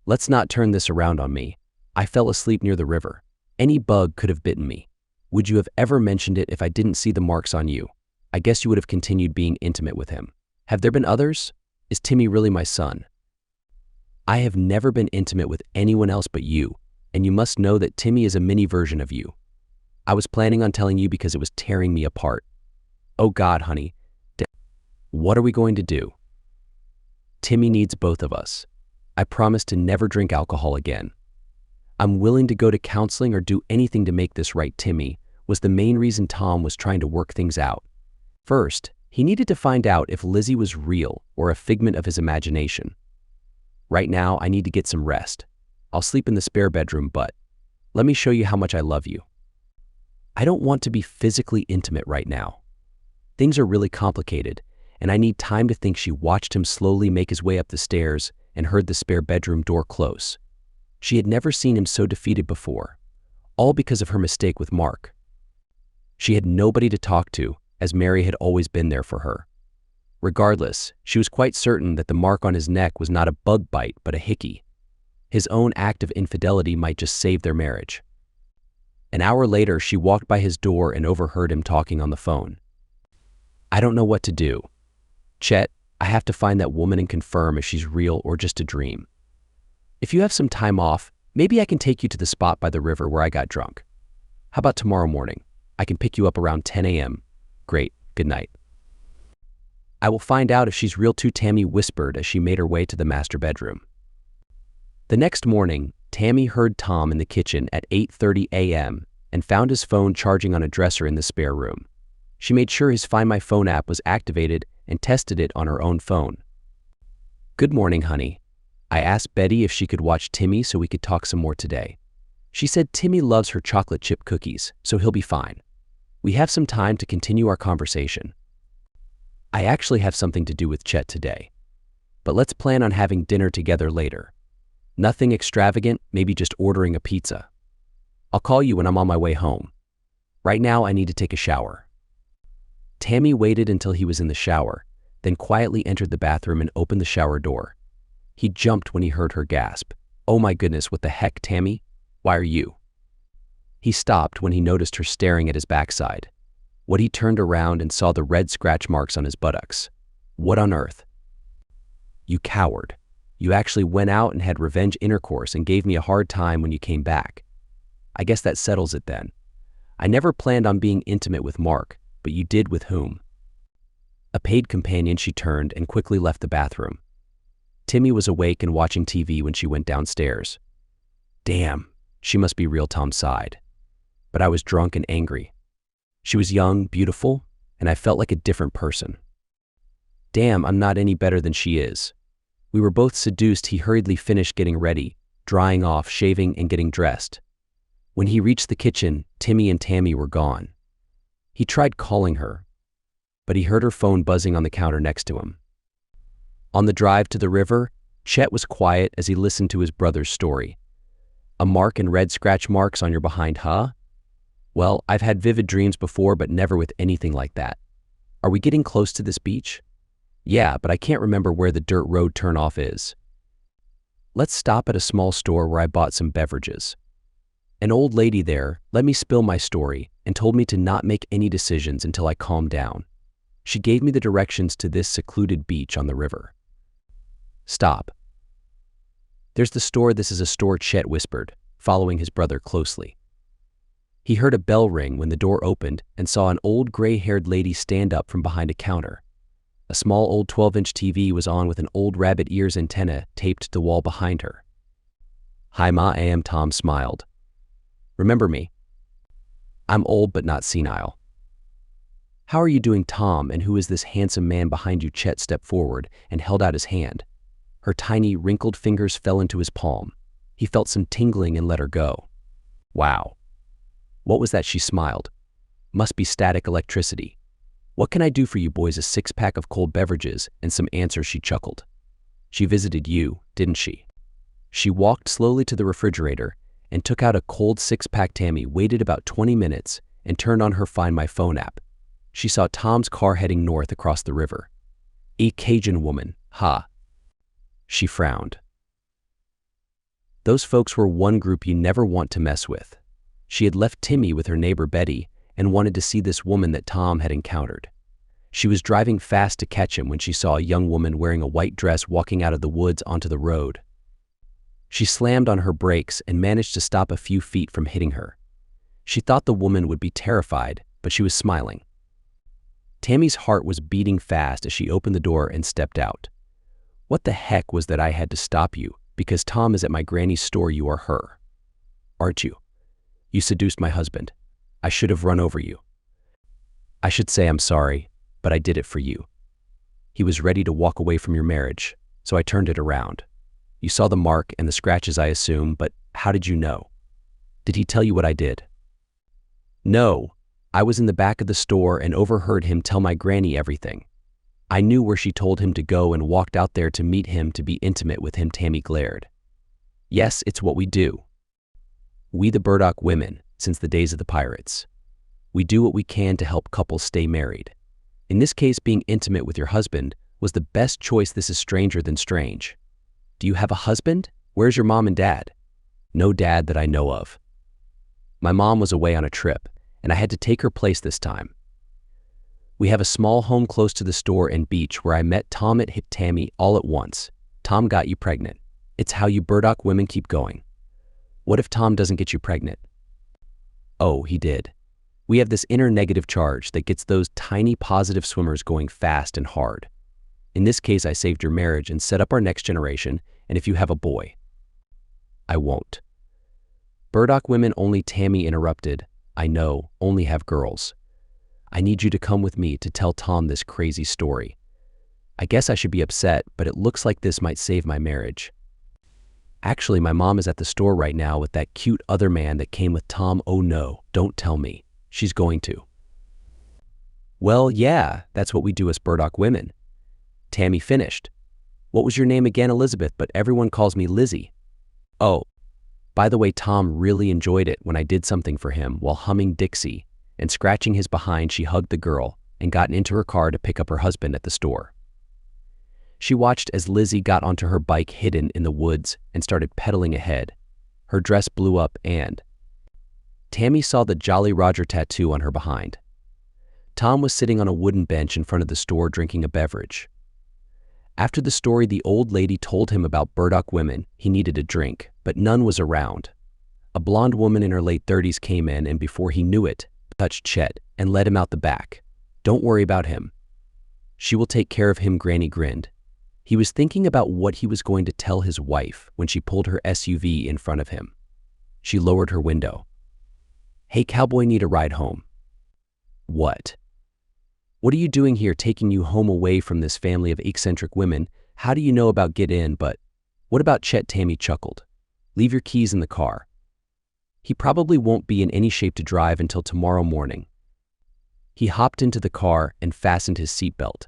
Let's not turn this around on me. I fell asleep near the river. Any bug could have bitten me. Would you have ever mentioned it if I didn't see the marks on you? I guess you would have continued being intimate with him. Have there been others? Is Timmy really my son? I have never been intimate with anyone else but you, and you must know that Timmy is a mini version of you. I was planning on telling you because it was tearing me apart. Oh God, honey. What are we going to do? Timmy needs both of us. I promise to never drink alcohol again. I'm willing to go to counseling or do anything to make this right. Timmy was the main reason Tom was trying to work things out. First, he needed to find out if Lizzie was real or a figment of his imagination. Right now, I need to get some rest. I'll sleep in the spare bedroom, but let me show you how much I love you. I don't want to be physically intimate right now. Things are really complicated, and I need time to think. She watched him slowly make his way up the stairs and heard the spare bedroom door close. She had never seen him so defeated before, all because of her mistake with Mark. She had nobody to talk to, as Mary had always been there for her. Regardless, she was quite certain that the mark on his neck was not a bug bite but a hickey. His own act of infidelity might just save their marriage. An hour later, she walked by his door and overheard him talking on the phone. I don't know what to do. Chet, I have to find that woman and confirm if she's real or just a dream. If you have some time off, maybe I can take you to the spot by the river where I got drunk. How about tomorrow morning? I can pick you up around 10 a.m. Great, good night. I will find out if she's real too, Tammy whispered as she made her way to the master bedroom. The next morning, Tammy heard Tom in the kitchen at 8:30 a.m. and found his phone charging on a dresser in the spare room. She made sure his Find My Phone app was activated and tested it on her own phone. Good morning, honey. I asked Betty if she could watch Timmy so we could talk some more today. She said Timmy loves her chocolate chip cookies, so he'll be fine. We have some time to continue our conversation. I actually have something to do with Chet today, but let's plan on having dinner together later. Nothing extravagant, maybe just ordering a pizza. I'll call you when I'm on my way home. Right now, I need to take a shower. Tammy waited until he was in the shower, then quietly entered the bathroom and opened the shower door. He jumped when he heard her gasp. Oh my goodness, what the heck, Tammy? Why are you? He stopped when he noticed her staring at his backside. When he turned around and saw the red scratch marks on his buttocks. What on earth? You coward. You actually went out and had revenge intercourse and gave me a hard time when you came back. I guess that settles it then. I never planned on being intimate with Mark, but you did with whom? A paid companion. She turned and quickly left the bathroom. Timmy was awake and watching TV when she went downstairs. Damn, she must be real, Tom sighed. But I was drunk and angry. She was young, beautiful, and I felt like a different person. Damn, I'm not any better than she is. We were both seduced. He hurriedly finished getting ready, drying off, shaving, and getting dressed. When he reached the kitchen, Timmy and Tammy were gone. He tried calling her, but he heard her phone buzzing on the counter next to him. On the drive to the river, Chet was quiet as he listened to his brother's story. A mark and red scratch marks on your behind, huh? Well, I've had vivid dreams before, but never with anything like that. Are we getting close to this beach? Yeah, but I can't remember where the dirt road turnoff is. Let's stop at a small store where I bought some beverages. An old lady there let me spill my story and told me to not make any decisions until I calmed down. She gave me the directions to this secluded beach on the river. Stop. There's the store. This is a store, Chet whispered, following his brother closely. He heard a bell ring when the door opened and saw an old gray-haired lady stand up from behind a counter. A small old 12-inch TV was on with an old rabbit ears antenna taped to the wall behind her. Hi Ma, I am. Tom smiled. Remember me? I'm old but not senile. How are you doing, Tom, and who is this handsome man behind you? Chet stepped forward and held out his hand. Her tiny, wrinkled fingers fell into his palm. He felt some tingling and let her go. Wow. What was that? She smiled. Must be static electricity. What can I do for you boys? A six-pack of cold beverages and some answers. She chuckled. She visited you, didn't she? She walked slowly to the refrigerator and took out a cold six-pack. Tammy waited about 20 minutes and turned on her Find My Phone app. She saw Tom's car heading north across the river. A Cajun woman, ha. She frowned. Those folks were one group you never want to mess with. She had left Timmy with her neighbor Betty and wanted to see this woman that Tom had encountered. She was driving fast to catch him when she saw a young woman wearing a white dress walking out of the woods onto the road. She slammed on her brakes and managed to stop a few feet from hitting her. She thought the woman would be terrified, but she was smiling. Tammy's heart was beating fast as she opened the door and stepped out. What the heck was that I had to stop you? Because Tom is at my granny's store, you are her. Aren't you? You seduced my husband. I should have run over you. I should say I'm sorry, but I did it for you. He was ready to walk away from your marriage, so I turned it around. You saw the mark and the scratches, I assume, but how did you know? Did he tell you what I did? No, I was in the back of the store and overheard him tell my granny everything. I knew where she told him to go and walked out there to meet him to be intimate with him. Tammy glared. Yes, it's what we do. We the Burdock women, since the days of the pirates. We do what we can to help couples stay married. In this case, being intimate with your husband was the best choice. This is stranger than strange. Do you have a husband? Where's your mom and dad? No dad that I know of. My mom was away on a trip, and I had to take her place this time. We have a small home close to the store and beach where I met Tom. It hit Tammy all at once. Tom got you pregnant. It's how you Burdock women keep going. What if Tom doesn't get you pregnant? Oh, he did. We have this inner negative charge that gets those tiny positive swimmers going fast and hard. In this case, I saved your marriage and set up our next generation, and if you have a boy. I won't. Burdock women only. Tammy interrupted. I know, only have girls. I need you to come with me to tell Tom this crazy story. I guess I should be upset, but it looks like this might save my marriage. Actually, my mom is at the store right now with that cute other man that came with Tom. Oh no, don't tell me. She's going to. Well, yeah, that's what we do as Burdock women. Tammy finished. What was your name again? Elizabeth, but everyone calls me Lizzie. Oh, by the way, Tom really enjoyed it when I did something for him while humming Dixie and scratching his behind. She hugged the girl and got into her car to pick up her husband at the store. She watched as Lizzie got onto her bike hidden in the woods and started pedaling ahead. Her dress blew up and Tammy saw the Jolly Roger tattoo on her behind. Tom was sitting on a wooden bench in front of the store drinking a beverage. After the story the old lady told him about Burdock women, he needed a drink, but none was around. A blonde woman in her late 30s came in and before he knew it, touched Chet and led him out the back. Don't worry about him. She will take care of him. Granny grinned. He was thinking about what he was going to tell his wife when she pulled her SUV in front of him. She lowered her window. Hey, cowboy, need a ride home? What? What are you doing here, taking you home away from this family of eccentric women? How do you know about get in, but what about Chet? Tammy chuckled. Leave your keys in the car. He probably won't be in any shape to drive until tomorrow morning. He hopped into the car and fastened his seatbelt.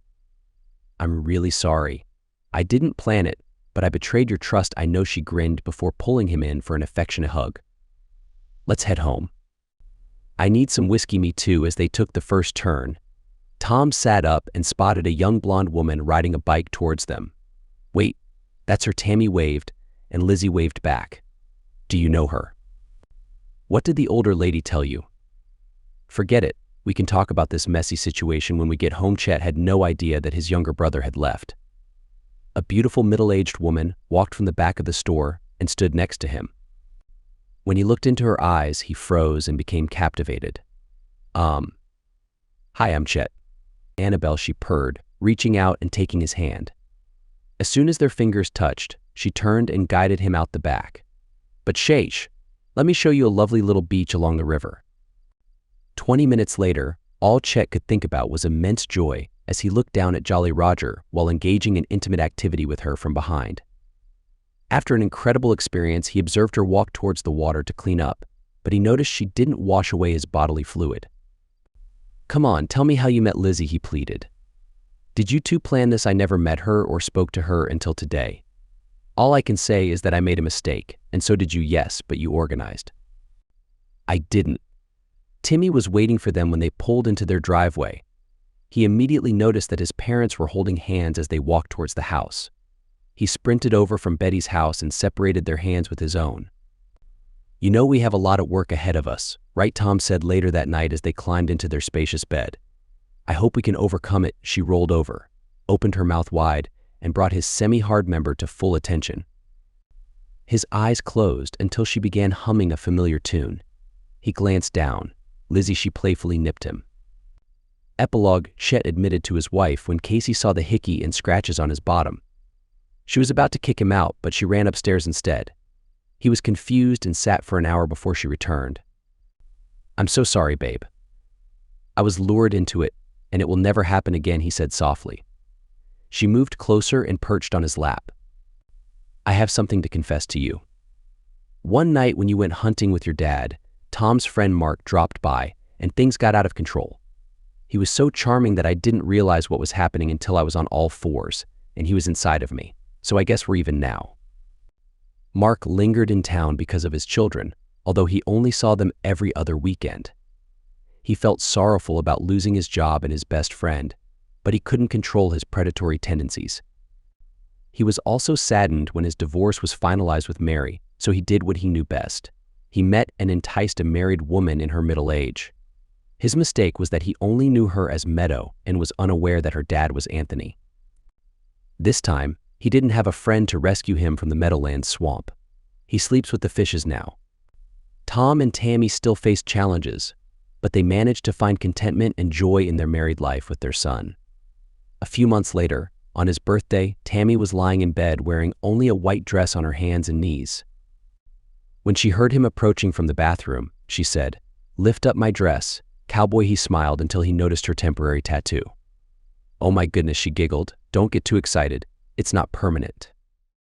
I'm really sorry. I didn't plan it, but I betrayed your trust. I know, she grinned before pulling him in for an affectionate hug. Let's head home. I need some whiskey. Me too. As they took the first turn, Tom sat up and spotted a young blonde woman riding a bike towards them. Wait, that's her. Tammy waved, and Lizzie waved back. Do you know her? What did the older lady tell you? Forget it. We can talk about this messy situation when we get home. Chet had no idea that his younger brother had left. A beautiful middle-aged woman walked from the back of the store and stood next to him. When he looked into her eyes, he froze and became captivated. Hi, I'm Chet. Annabelle, she purred, reaching out and taking his hand. As soon as their fingers touched, she turned and guided him out the back. But Shaish, let me show you a lovely little beach along the river. 20 minutes later, all Chet could think about was immense joy as he looked down at Jolly Roger while engaging in intimate activity with her from behind. After an incredible experience, he observed her walk towards the water to clean up, but he noticed she didn't wash away his bodily fluid. Come on, tell me how you met Lizzie, he pleaded. Did you two plan this? I never met her or spoke to her until today. All I can say is that I made a mistake, and so did you. Yes, but you organized. I didn't. Timmy was waiting for them when they pulled into their driveway. He immediately noticed that his parents were holding hands as they walked towards the house. He sprinted over from Betty's house and separated their hands with his own. You know, we have a lot of work ahead of us, right? Tom said later that night as they climbed into their spacious bed. I hope we can overcome it. She rolled over, opened her mouth wide, and brought his semi-hard member to full attention. His eyes closed until she began humming a familiar tune. He glanced down. Lizzie, she playfully nipped him. Epilogue: Chet admitted to his wife when Casey saw the hickey and scratches on his bottom. She was about to kick him out, but she ran upstairs instead. He was confused and sat for an hour before she returned. "I'm so sorry, babe. I was lured into it, and it will never happen again," he said softly. She moved closer and perched on his lap. "I have something to confess to you. One night when you went hunting with your dad, Tom's friend Mark dropped by, and things got out of control. He was so charming that I didn't realize what was happening until I was on all fours, and he was inside of me, so I guess we're even now." Mark lingered in town because of his children, although he only saw them every other weekend. He felt sorrowful about losing his job and his best friend, but he couldn't control his predatory tendencies. He was also saddened when his divorce was finalized with Mary, so he did what he knew best. He met and enticed a married woman in her middle age. His mistake was that he only knew her as Meadow and was unaware that her dad was Anthony. This time, he didn't have a friend to rescue him from the Meadowlands swamp. He sleeps with the fishes now. Tom and Tammy still face challenges, but they managed to find contentment and joy in their married life with their son. A few months later, on his birthday, Tammy was lying in bed wearing only a white dress on her hands and knees. When she heard him approaching from the bathroom, she said, "Lift up my dress." Cowboy, he smiled until he noticed her temporary tattoo. "Oh my goodness," she giggled. "Don't get too excited. It's not permanent."